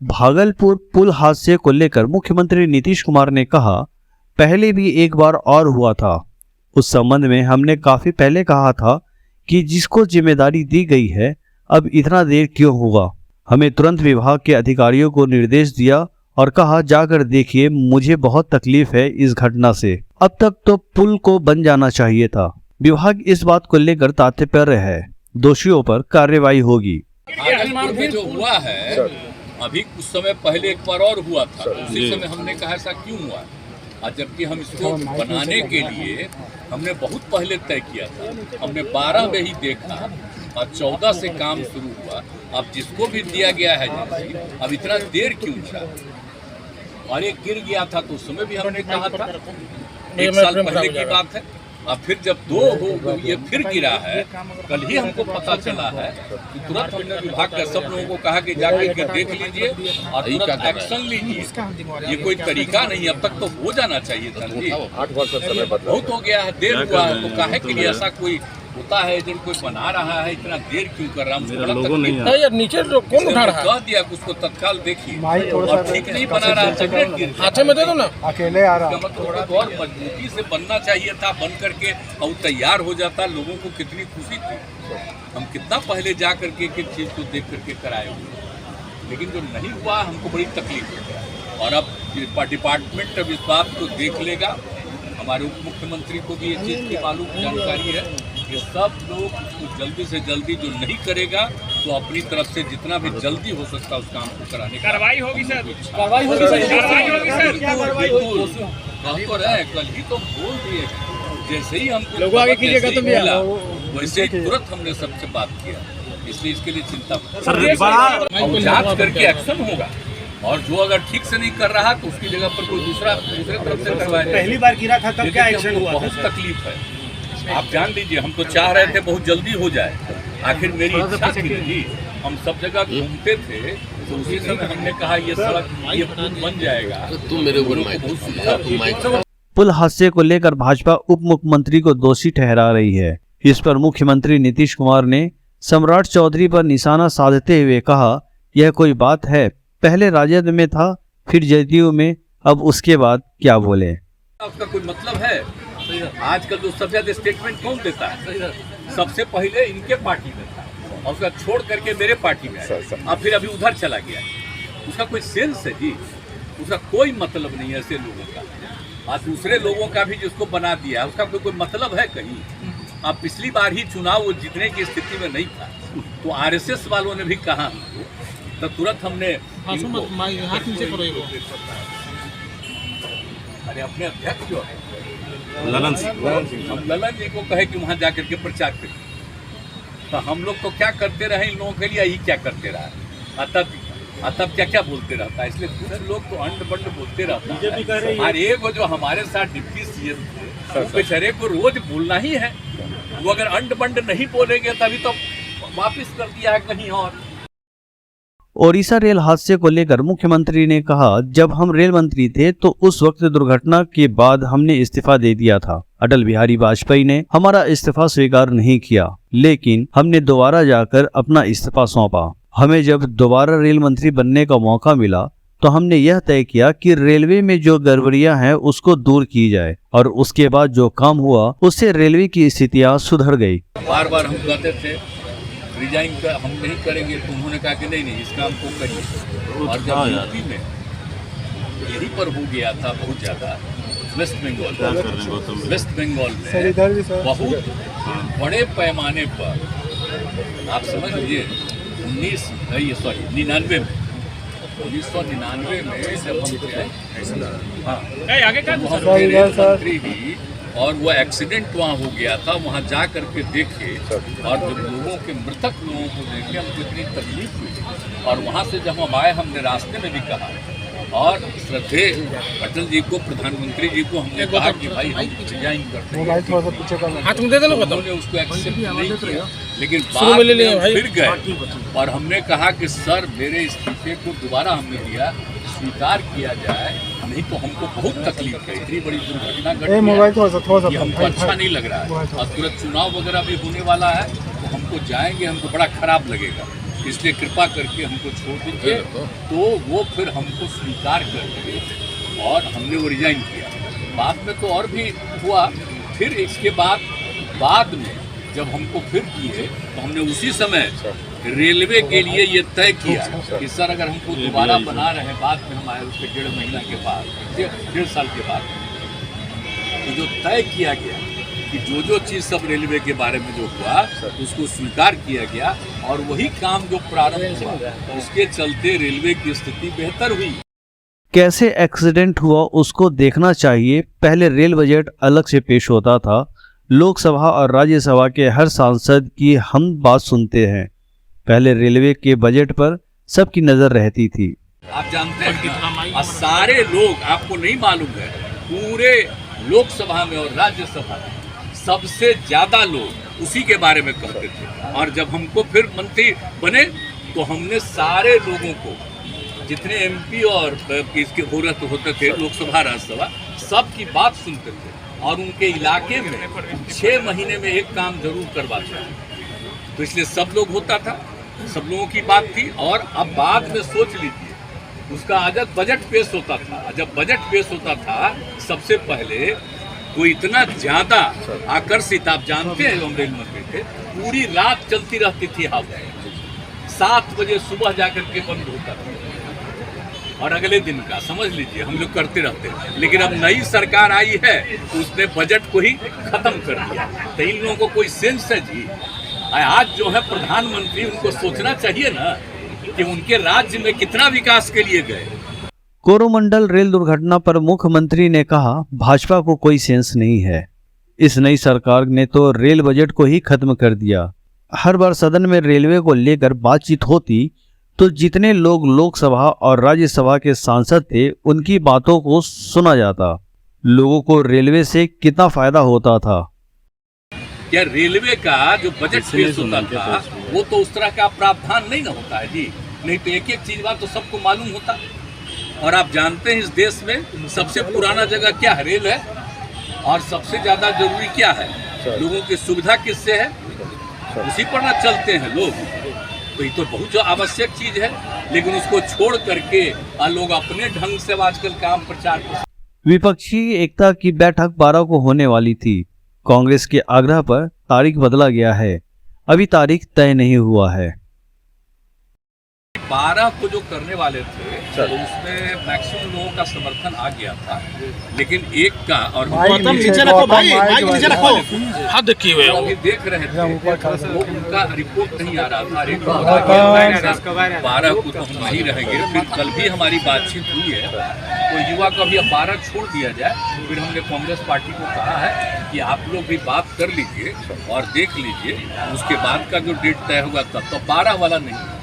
भागलपुर पुल हादसे को लेकर मुख्यमंत्री नीतीश कुमार ने कहा, पहले भी एक बार और हुआ था। उस संबंध में हमने काफी पहले कहा था कि जिसको जिम्मेदारी दी गई है अब इतना देर क्यों हुआ। हमें तुरंत विभाग के अधिकारियों को निर्देश दिया और कहा जाकर देखिए, मुझे बहुत तकलीफ है इस घटना से। अब तक तो पुल को बन जाना चाहिए था। विभाग इस बात को लेकर तात्पर्य है, दोषियों पर कार्रवाई होगी। जो हुआ है अभी कुछ समय पहले एक बार और हुआ था, उसी समय हमने कहा ऐसा क्यों हुआ, और जबकि हम इसको बनाने के लिए हमने बहुत पहले तय किया था। हमने 12 में ही देखा और 14 से काम शुरू हुआ। अब जिसको भी दिया गया है अब इतना देर क्यों था। और एक गिर गया था तो उस समय भी हमने कहा था, 1 साल पहले की बात है। और फिर जब 2 हो ये फिर गिरा है, कल ही हमको पता चला है कि तुरंत हमने विभाग के सब लोगों को कहा कि जाकर के देख लीजिए और तुरंत एक्शन लीजिए। ये कोई तरीका नहीं, अब तक तो हो जाना चाहिए था जी। 8 वर्ष समय बहुत हो गया है, देर हुआ है, तो काहे के लिए ऐसा कोई होता है एजेंट कोई बना रहा है, इतना देर क्यों कर रहा है। यार नीचे कौन उठा रहा है? कह दिया उसको तत्काल देखिए, और ठीक नहीं बना रहा है, हाथ में दे दो ना, अकेले आ रहा है। थोड़ा तो और मजबूती से बनना चाहिए था, बन करके और तैयार हो जाता। लोगों को कितनी खुशी थी, हम कितना पहले जा करके एक चीज को देख करके कराए हुए, लेकिन जो नहीं हुआ हमको बड़ी तकलीफ है। और अब डिपार्टमेंट अब इस बात को देख लेगा। हमारे उप मुख्यमंत्री को भी इस चीज़ की मालूम जानकारी है कि सब लोग जल्दी से जल्दी जो नहीं करेगा तो अपनी तरफ से जितना भी जल्दी हो सकता है उस काम को कराने की कार्रवाई होगी सर। कार्रवाई होगी सर, कार्रवाई होगी सर। कल तो रहे, कल ही तो बोल दिए, जैसे ही हमको लोगों आगे कीजिएगा तो मिला, वैसे ही तुरंत हमने सबसे बात किया। इसलिए इसके लिए चिंता जांच करके एक्शन होगा, और जो अगर ठीक से नहीं कर रहा तो उसकी जगह पर कोई दूसरे तरफ से करवाएगा। पहली बार गिरा था तब क्या एक्शन हुआ? बहुत तकलीफ है, आप जान लीजिए। हम तो चाह रहे थे बहुत जल्दी हो जाए, आखिर मेरी इच्छा थी जी। हम सब जगह घूमते थे तो उसी समय हमने कहा ये सड़क ये पुल बन जाएगा। तुम मेरे ऊपर पुल हादसे को लेकर भाजपा उप मुख्यमंत्री को दोषी ठहरा रही है। इस पर मुख्यमंत्री नीतीश कुमार ने सम्राट चौधरी पर निशाना साधते हुए कहा, यह कोई बात है, पहले राजद में था फिर जदयू में, अब उसके बाद क्या बोले। उसका कोई मतलब है? आजकल जो सबसे ज्यादा स्टेटमेंट कौन देता है? सबसे पहले इनके पार्टी में था और उसका छोड़ करके मेरे पार्टी में आया, और फिर अभी उधर चला गया। उसका कोई सेंस है जी? उसका कोई मतलब नहीं है ऐसे लोगों का। और दूसरे लोगों का भी जिसको बना दिया उसका कोई मतलब है कहीं? अब पिछली बार ही चुनाव वो जीतने की स्थिति में नहीं था, तो आरएसएस वालों ने भी कहा हमको, तो तुरंत हमने अरे अपने अध्यक्ष जो है ललन जी को कहे कि वहाँ जाकर के प्रचार करें। तो हम लोग तो क्या करते रहे इन लोगों के लिए, यही क्या करते रहा, तब क्या क्या बोलते रहता है। इसलिए कुछ लोग तो अंड बंड बोलते रहता है। और एक जो हमारे साथ डिप्टी सीएम थे, बेचारे को रोज बोलना ही है। वो अगर अंड बंड नहीं बोलेंगे तभी तो वापिस कर दिया है कहीं और। ओडिशा रेल हादसे को लेकर मुख्यमंत्री ने कहा, जब हम रेल मंत्री थे तो उस वक्त दुर्घटना के बाद हमने इस्तीफा दे दिया था। अटल बिहारी वाजपेयी ने हमारा इस्तीफा स्वीकार नहीं किया, लेकिन हमने दोबारा जाकर अपना इस्तीफा सौंपा। हमें जब दोबारा रेल मंत्री बनने का मौका मिला तो हमने यह तय किया कि रेलवे में जो गड़बड़ियां हैं उसको दूर की जाए, और उसके बाद जो काम हुआ उससे रेलवे की स्थितियां सुधर गई। बार बार हम कहते थे रिजाइन हम नहीं करेंगे, तो उन्होंने कहा कि नहीं इस काम को करिए। और जब यूपी में यहीं पर हो गया था बहुत ज़्यादा, वेस्ट बंगाल में बहुत बड़े पैमाने पर, आप समझ लीजिए 1999 में जब हम मंत्री ही, और वो एक्सीडेंट वहाँ हो गया था, वहाँ जा करके देखे और जब लोगों के मृतक लोगों को देखे हमको इतनी तकलीफ हुई। और वहाँ से जब हम आए हमने रास्ते में भी कहा, और श्रद्धेय अटल जी को, प्रधानमंत्री जी को हमने कहा कि भाई हम रिजाइन करते हैं। उन्होंने उसको एक्सेप्ट नहीं किया, लेकिन बाद में फिर गए और हमने कहा कि सर मेरे इस्तीफे को दोबारा हमने दिया, स्वीकार किया जाए, नहीं तो हमको बहुत तकलीफ है। इतनी बड़ी दुर्घटना घटी है, हमको अच्छा नहीं लग रहा है। और तुरंत चुनाव वगैरह भी होने वाला है, तो हमको जाएंगे, हमको बड़ा खराब लगेगा। इसलिए कृपा करके हमको छोड़ दीजिए। तो वो फिर हमको स्वीकार करके और हमने वो रिजाइन किया। बाद में तो और भी हुआ। फिर इसके बाद में जब हमको फिर दिए तो हमने उसी समय रेलवे के लिए ये तय किया कि सर अगर हमको दोबारा बना रहे हैं, बाद में हम आए उसके 1.5 महीना के बाद, 1.5 साल के बाद, तो जो तय किया गया कि जो चीज़ सब रेलवे के बारे में जो हुआ उसको स्वीकार किया गया और वही काम जो प्रारंभ हुआ उसके चलते रेलवे की स्थिति बेहतर हुई। कैसे एक्सीडेंट हुआ उसको देखना चाहिए। पहले रेल बजट अलग से पेश होता था। लोकसभा और राज्यसभा के हर सांसद की हम बात सुनते हैं। पहले रेलवे के बजट पर सबकी नजर रहती थी। आप जानते हैं कितना सारे लोग, आपको नहीं मालूम है, पूरे लोकसभा में और राज्यसभा में सबसे ज्यादा लोग उसी के बारे में कहते थे। और जब हमको फिर मंत्री बने तो हमने सारे लोगों को, जितने एमपी और इसके होते थे लोकसभा राज्यसभा, सबकी बात सुनते थे और उनके इलाके में 6 महीने में एक काम जरूर करवाते थे। तो इसलिए सब लोग होता था, सब लोगों की बात थी। और अब बाद में सोच लीजिए, उसका आज बजट पेश होता था। जब बजट पेश होता था सबसे पहले तो इतना ज्यादा आकर्षित, आप जानते हैं हम रेल मंत्री थे, पूरी रात चलती रहती थी हाउस। 7 बजे सुबह जाकर के बंद होता था और अगले दिन का समझ लीजिए हम लोग करते रहते हैं। लेकिन अब नई सरकार आई है तो उसने बजट को ही खत्म कर दिया। तो इन लोगों को कोई सेंस है जी? आज जो है प्रधानमंत्री, उनको सोचना चाहिए ना कि उनके राज्य में कितना विकास के लिए गए। कोरोमंडल रेल दुर्घटना पर मुख्यमंत्री ने कहा, भाजपा को कोई सेंस नहीं है। इस नई सरकार ने तो रेल बजट को ही खत्म कर दिया। हर बार सदन में रेलवे को लेकर बातचीत होती तो जितने लोग लोकसभा और राज्यसभा के सांसद थे उनकी बातों को सुना जाता। लोगों को रेलवे से कितना फायदा होता था। क्या रेलवे का जो बजट पेश होता था वो तो उस तरह का प्रावधान नहीं ना होता है जी। नहीं तो एक एक चीज बात तो सबको मालूम होता। और आप जानते हैं इस देश में सबसे पुराना जगह क्या है? रेल है। और सबसे ज्यादा जरूरी क्या है? लोगों की सुविधा किससे है? उसी पर ना चलते हैं लोग। तो ये तो बहुत जो आवश्यक चीज है, लेकिन उसको छोड़ करके लोग अपने ढंग से आजकल काम प्रचार। विपक्षी एकता की बैठक 12 को होने वाली थी। कांग्रेस के आग्रह पर तारीख बदला गया है। अभी तारीख तय नहीं हुआ है। 12 को जो करने वाले थे तो उसमें मैक्सिमम लोगों का समर्थन आ गया था, लेकिन एक का और नीचे रखो भाई, नीचे रखो, हाथ देखिए हुए अभी देख रहे थे वो उनका रिपोर्ट नहीं आ रहा था। 12 को तो हम वहीं रहेंगे। फिर कल भी हमारी बातचीत हुई है तो युवा को अभी अब 12 छोड़ दिया जाए। फिर हमने कांग्रेस पार्टी को कहा है कि आप लोग भी बात कर लीजिए और देख लीजिए, उसके बाद का जो डेट तय होगा तब तो 12 वाला नहीं।